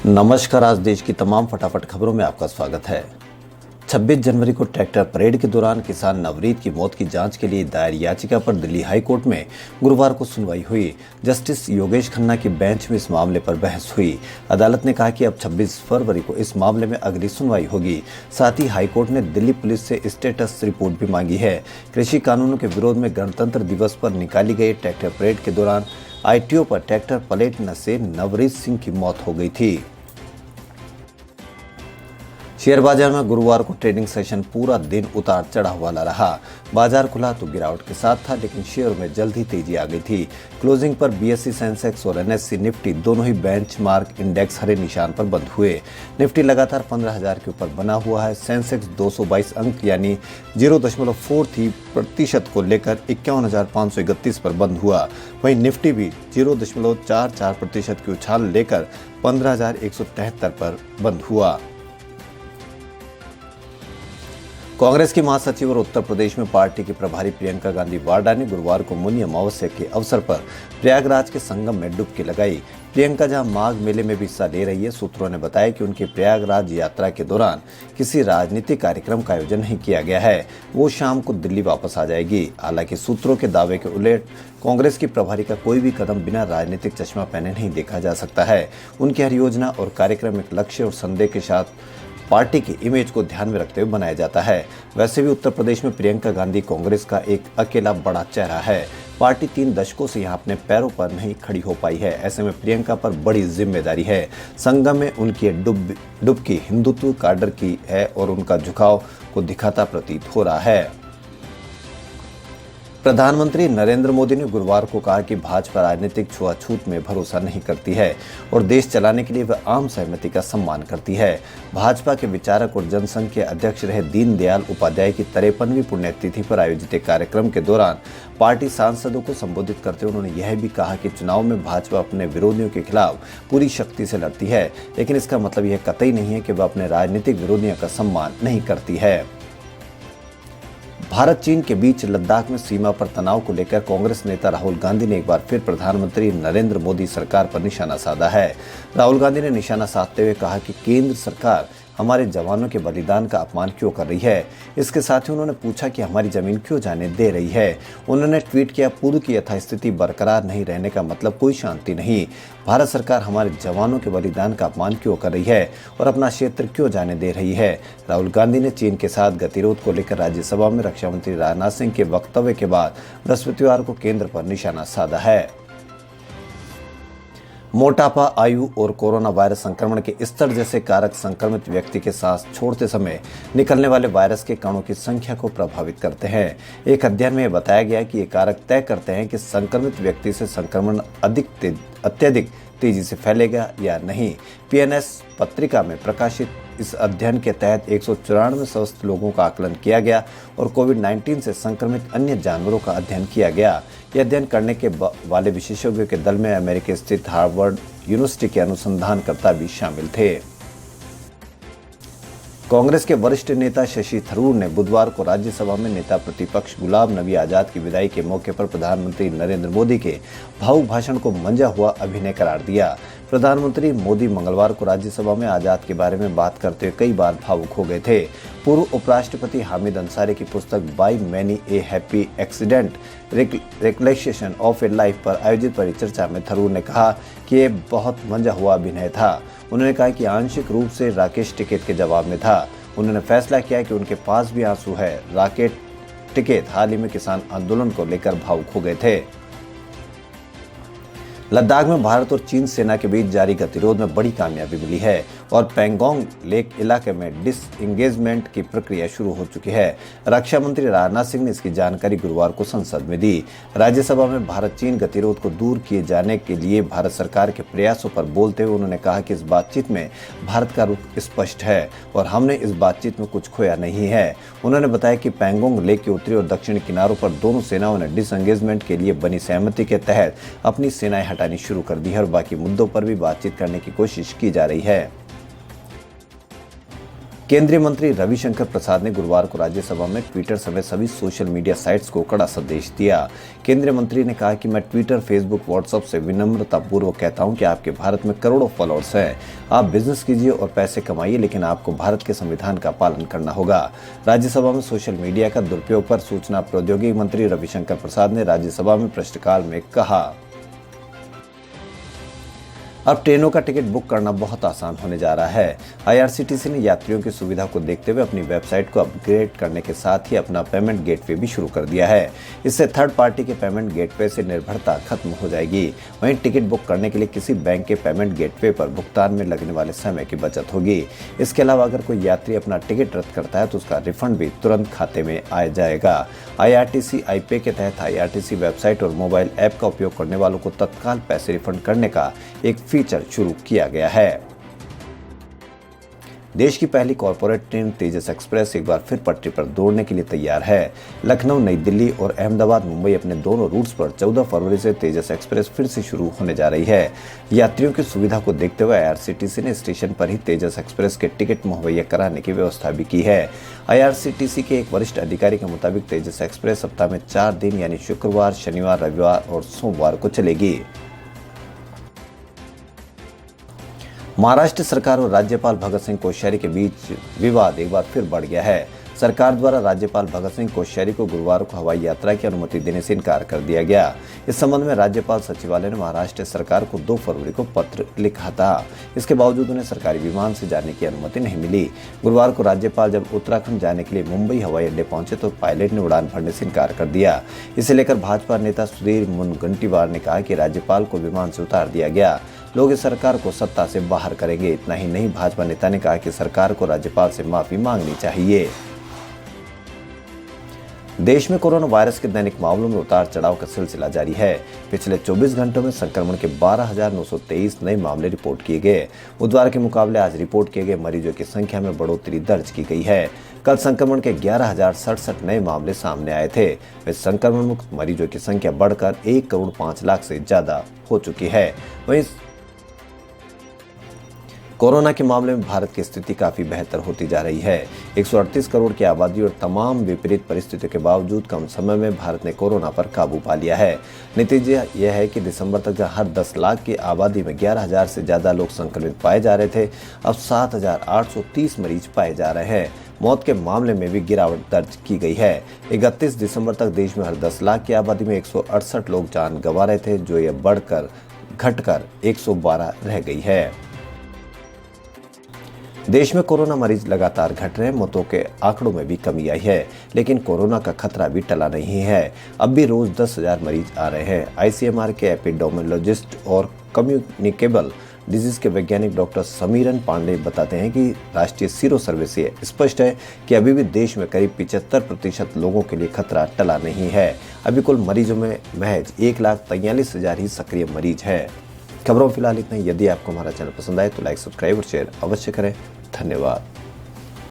नमस्कार। आज देश की तमाम फटाफट खबरों में आपका स्वागत है। 26 जनवरी को ट्रैक्टर परेड के दौरान किसान नवरीत की मौत की जांच के लिए दायर याचिका पर दिल्ली हाई कोर्ट में गुरुवार को सुनवाई हुई। जस्टिस योगेश खन्ना की बेंच में इस मामले पर बहस हुई। अदालत ने कहा कि अब 26 फरवरी को इस मामले में अगली सुनवाई होगी। साथ ही हाईकोर्ट ने दिल्ली पुलिस से स्टेटस रिपोर्ट भी मांगी है। कृषि कानूनों के विरोध में गणतंत्र दिवस पर निकाली गई ट्रैक्टर परेड के दौरान ITO पर ट्रैक्टर पलटने से नवरीत सिंह की मौत हो गई थी। शेयर बाजार में गुरुवार को ट्रेडिंग सेशन पूरा दिन उतार चढ़ाव वाला रहा। बाजार खुला तो गिरावट के साथ था, लेकिन शेयरों में जल्द ही तेजी आ गई थी। क्लोजिंग पर BSE सेंसेक्स और NSE निफ्टी दोनों ही बेंचमार्क इंडेक्स हरे निशान पर बंद हुए। निफ्टी लगातार 15,000 के ऊपर बना हुआ है। सेंसेक्स 222 अंक यानी 0.43% को लेकर 51,531 पर बंद हुआ। वहीं निफ्टी भी 0.44% की उछाल लेकर 15,173 पर बंद हुआ। कांग्रेस की महासचिव और उत्तर प्रदेश में पार्टी की प्रभारी प्रियंका गांधी वाड्रा ने गुरुवार को मुनि अमावस्या के अवसर पर प्रयागराज के संगम में डुबकी लगाई। प्रियंका जहां माघ मेले में भी हिस्सा ले रही है, सूत्रों ने बताया कि उनकी प्रयागराज यात्रा के दौरान किसी राजनीतिक कार्यक्रम का आयोजन नहीं किया गया है। वो शाम को दिल्ली वापस आ जाएगी। हालांकि सूत्रों के दावे के उलट कांग्रेस की प्रभारी का कोई भी कदम बिना राजनीतिक चश्मा पहने नहीं देखा जा सकता है। उनकी हर योजना और कार्यक्रम एक लक्ष्य और संदेह के साथ पार्टी की इमेज को ध्यान में रखते हुए बनाया जाता है। वैसे भी उत्तर प्रदेश में प्रियंका गांधी कांग्रेस का एक अकेला बड़ा चेहरा है। पार्टी 3 दशकों से यहां अपने पैरों पर नहीं खड़ी हो पाई है। ऐसे में प्रियंका पर बड़ी जिम्मेदारी है। संगम में उनकी डुबकी हिंदुत्व काडर की है और उनका झुकाव को दिखाता प्रतीत हो रहा है। प्रधानमंत्री नरेंद्र मोदी ने गुरुवार को कहा कि भाजपा राजनीतिक छुआछूत में भरोसा नहीं करती है और देश चलाने के लिए वह आम सहमति का सम्मान करती है। भाजपा के विचारक और जनसंघ के अध्यक्ष रहे दीनदयाल उपाध्याय की 53वीं पुण्यतिथि पर आयोजित एक कार्यक्रम के दौरान पार्टी सांसदों को संबोधित करते हुए उन्होंने यह भी कहा कि चुनाव में भाजपा अपने विरोधियों के खिलाफ पूरी शक्ति से लड़ती है, लेकिन इसका मतलब यह कतई नहीं है कि वह अपने राजनीतिक विरोधियों का सम्मान नहीं करती है। भारत चीन के बीच लद्दाख में सीमा पर तनाव को लेकर कांग्रेस नेता राहुल गांधी ने एक बार फिर प्रधानमंत्री नरेंद्र मोदी सरकार पर निशाना साधा है। राहुल गांधी ने निशाना साधते हुए कहा कि केंद्र सरकार हमारे जवानों के बलिदान का अपमान क्यों कर रही है। इसके साथ ही उन्होंने पूछा कि हमारी जमीन क्यों जाने दे रही है। उन्होंने ट्वीट किया, पूर्व की यथास्थिति बरकरार नहीं रहने का मतलब कोई शांति नहीं। भारत सरकार हमारे जवानों के बलिदान का अपमान क्यों कर रही है और अपना क्षेत्र क्यों जाने दे रही है। राहुल गांधी ने चीन के साथ गतिरोध को लेकर राज्यसभा में रक्षा मंत्री राजनाथ सिंह के वक्तव्य के बाद बृहस्पतिवार को केंद्र पर निशाना साधा है। मोटापा, आयु और कोरोना वायरस संक्रमण के स्तर जैसे कारक संक्रमित व्यक्ति के सांस छोड़ते समय निकलने वाले वायरस के कणों की संख्या को प्रभावित करते हैं। एक अध्ययन में बताया गया कि ये कारक तय करते हैं कि संक्रमित व्यक्ति से संक्रमण अत्यधिक तेजी से फैलेगा या नहीं। PNAS पत्रिका में प्रकाशित इस अध्ययन के तहत 194 स्वस्थ लोगों का आकलन किया गया और कोविड-19 से संक्रमित अन्य जानवरों का अध्ययन किया गया। यह अध्ययन करने के वाले विशेषज्ञों के दल में अमेरिका स्थित हार्वर्ड यूनिवर्सिटी के अनुसंधानकर्ता भी शामिल थे। कांग्रेस के वरिष्ठ नेता शशि थरूर ने बुधवार को राज्यसभा में नेता प्रतिपक्ष गुलाम नबी आजाद की विदाई के मौके पर प्रधानमंत्री नरेंद्र मोदी के भावुक भाषण को मंजा हुआ अभिनय करार दिया। प्रधानमंत्री मोदी मंगलवार को राज्यसभा में आजाद के बारे में बात करते हुए कई बार भावुक हो गए थे। पूर्व उपराष्ट्रपति हामिद अंसारी की पुस्तक by many a happy accident recollection of A life पर आयोजित परिचर्चा में थरूर ने कहा कि ये बहुत मंजा हुआ अभिनय था। उन्होंने कहा कि आंशिक रूप से राकेश टिकैत के जवाब में था। उन्होंने फैसला किया कि उनके पास भी आंसू है। राकेश टिकैत हाल ही में किसान आंदोलन को लेकर भावुक हो गए थे। लद्दाख में भारत और चीन सेना के बीच जारी गतिरोध में बड़ी कामयाबी मिली है और पैंगोंग लेक इलाके में डिसएंगेजमेंट की प्रक्रिया शुरू हो चुकी है। रक्षा मंत्री राजनाथ सिंह ने इसकी जानकारी गुरुवार को संसद में दी। राज्यसभा में भारत चीन गतिरोध को दूर किए जाने के लिए भारत सरकार के प्रयासों पर बोलते हुए उन्होंने कहा कि इस बातचीत में भारत का रुख स्पष्ट है और हमने इस बातचीत में कुछ खोया नहीं है। उन्होंने बताया कि पैंगोंग लेक के उत्तरी और दक्षिणी किनारों पर दोनों सेनाओं ने डिसएंगेजमेंट के लिए बनी सहमति के तहत अपनी सेनाएं हटानी शुरू कर दी है और बाकी मुद्दों पर भी बातचीत करने की कोशिश की जा रही है। केंद्रीय मंत्री रविशंकर प्रसाद ने गुरुवार को राज्यसभा में ट्विटर समेत सभी सोशल मीडिया साइट्स को कड़ा संदेश दिया। केंद्रीय मंत्री ने कहा कि मैं ट्विटर, फेसबुक, व्हाट्सएप से विनम्रतापूर्वक कहता हूं कि आपके भारत में करोड़ों फॉलोअर्स हैं। आप बिजनेस कीजिए और पैसे कमाइए, लेकिन आपको भारत के संविधान का पालन करना होगा। राज्यसभा में सोशल मीडिया का दुरुपयोग पर सूचना प्रौद्योगिकी मंत्री रविशंकर प्रसाद ने राज्यसभा में प्रश्नकाल में कहा, अब ट्रेनों का टिकट बुक करना बहुत आसान होने जा रहा है। आईआरसीटीसी ने यात्रियों की सुविधा को देखते हुए अपनी वेबसाइट को अपग्रेड करने के साथ ही अपना पेमेंट गेटवे भी शुरू कर दिया है। इससे थर्ड पार्टी के पेमेंट गेटवे से निर्भरता खत्म हो जाएगी। वहीं टिकट बुक करने के लिए किसी बैंक के पेमेंट गेटवे पर भुगतान में लगने वाले समय की बचत होगी। इसके अलावा अगर कोई यात्री अपना टिकट रद्द करता है तो उसका रिफंड भी तुरंत खाते में आ जाएगा। आईआरटीसी आई-पे के तहत आईआरटीसी वेबसाइट और मोबाइल ऐप का उपयोग करने वालों को तत्काल पैसे रिफंड करने का एक फीचर शुरू किया गया है। देश की पहली कॉर्पोरेट ट्रेन तेजस एक्सप्रेस एक बार फिर पटरी पर दौड़ने के लिए तैयार है। लखनऊ, नई दिल्ली और अहमदाबाद, मुंबई अपने दोनों रूट्स पर 14 फरवरी से तेजस एक्सप्रेस फिर से शुरू होने जा रही है। यात्रियों की सुविधा को देखते हुए आईआरसीटीसी ने स्टेशन पर ही तेजस एक्सप्रेस के टिकट मुहैया कराने की व्यवस्था भी की है। आईआरसीटीसी के एक वरिष्ठ अधिकारी के मुताबिक तेजस एक्सप्रेस सप्ताह में 4 दिन यानी शुक्रवार, शनिवार, रविवार और सोमवार को चलेगी। महाराष्ट्र सरकार और राज्यपाल भगत सिंह कोश्यारी के बीच विवाद एक बार फिर बढ़ गया है। सरकार द्वारा राज्यपाल भगत सिंह कोश्यारी को गुरुवार को हवाई यात्रा की अनुमति देने से इनकार कर दिया गया। इस संबंध में राज्यपाल सचिवालय ने महाराष्ट्र सरकार को 2 फरवरी को पत्र लिखा था। इसके बावजूद उन्हें सरकारी विमान से जाने की अनुमति नहीं मिली। गुरुवार को राज्यपाल जब उत्तराखंड जाने के लिए मुंबई हवाई अड्डे पहुंचे तो पायलट ने उड़ान भरने से इनकार कर दिया। इसे लेकर भाजपा नेता सुधीर मुनगंटीवार ने कहा कि राज्यपाल को विमान से उतार दिया गया। लोग इस सरकार को सत्ता से बाहर करेंगे। इतना ही नहीं, भाजपा नेता ने कहा कि सरकार को राज्यपाल से माफी मांगनी चाहिए। देश में कोरोना वायरस के दैनिक मामलों में उतार चढ़ाव का सिलसिला जारी है। पिछले 24 घंटों में संक्रमण के 12,923 नए मामले रिपोर्ट किए गए। बुधवार के मुकाबले आज रिपोर्ट किए गए मरीजों की संख्या में बढ़ोतरी दर्ज की गई है। कल संक्रमण के 11,067 नए मामले सामने आए थे। वे संक्रमण मुक्त मरीजों की संख्या बढ़कर 1 करोड़ 5 लाख से ज्यादा हो चुकी है। वहीं कोरोना के मामले में भारत की स्थिति काफी बेहतर होती जा रही है। 138 करोड़ की आबादी और तमाम विपरीत परिस्थितियों के बावजूद कम समय में भारत ने कोरोना पर काबू पा लिया है। नतीजा यह है कि दिसंबर तक जहां हर 10 लाख की आबादी में 11,000 से ज्यादा लोग संक्रमित पाए जा रहे थे, अब 7,830 मरीज पाए जा रहे हैं। मौत के मामले में भी गिरावट दर्ज की गई है। 31 दिसंबर तक देश में हर 10 लाख की आबादी में 168 लोग जान गंवा रहे थे, जो यह घटकर 112 रह गई है। देश में कोरोना मरीज लगातार घट रहे हैं। मौतों के आंकड़ों में भी कमी आई है, लेकिन कोरोना का खतरा भी टला नहीं है। अब भी रोज 10,000 मरीज आ रहे हैं। आईसीएमआर के एपिडेमियोलॉजिस्ट और कम्युनिकेबल डिजीज के वैज्ञानिक डॉक्टर समीरन पांडे बताते हैं कि राष्ट्रीय सीरो सर्वे से स्पष्ट है कि अभी भी देश में करीब 75% लोगों के लिए खतरा टला नहीं है। अभी कुल मरीजों में महज 1,43,000 ही सक्रिय मरीज हैं। खबरों फिलहाल इतना ही। यदि आपको हमारा चैनल पसंद आए तो लाइक, सब्सक्राइब और शेयर अवश्य करें। धन्यवाद।